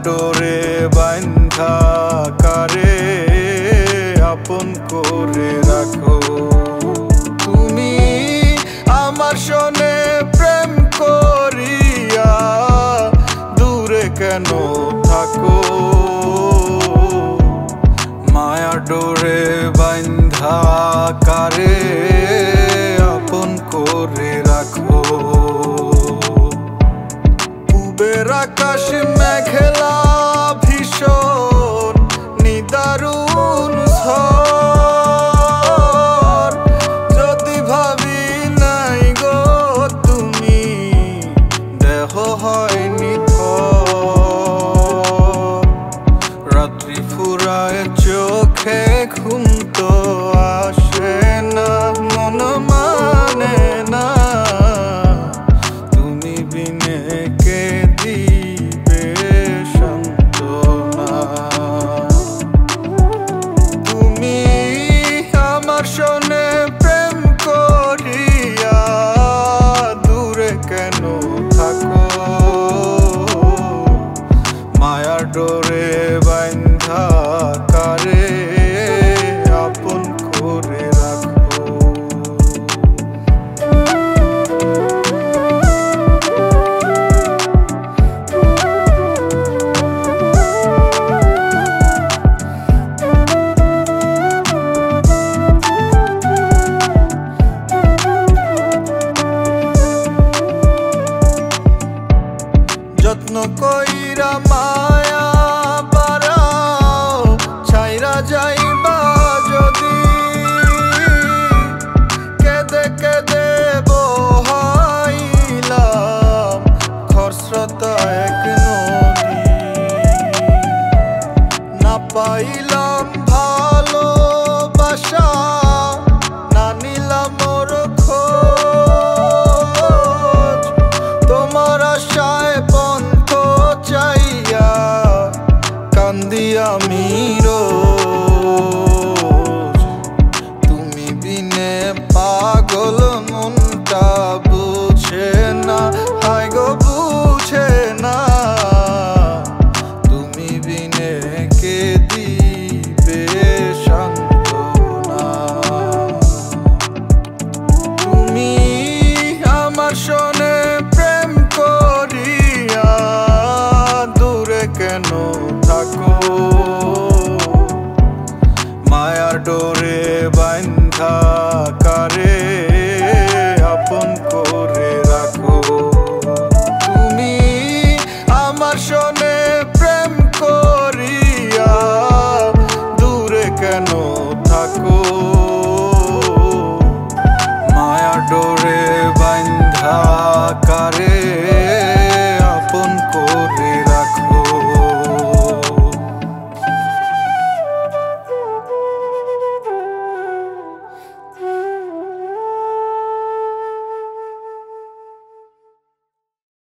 ডোরে বান্ধা কারে আপন করে রাখো। তুমি আমার সনে প্রেম করিয়া দূরে কেন থাকো? মায়া ডোরে বান্ধা কারে আপন করে রাখো। পূবের আকাশ মেঘলা ভীষণ নিদারুণ ঝড়, যদি ভাবি নাই গো তুমি দেহ হয় নিথর। রাত্রি ফুরায় চোখে ঘুম তো আসে না, মন মানে না তুমি বিনে কে দিবে সান্ত্বনা। তুমি আমার সনে প্রেম করিয়া দূরে কেন থাকো? মায়ার ডোরে বান্ধা কারে আপন করে রাখো। যত্ন কইরা মায়া বাড়াও ছাইরা যাইবা যদি, কেদে কেদে বহাইলাম খরস্রোতা এক নদী। না পাইলে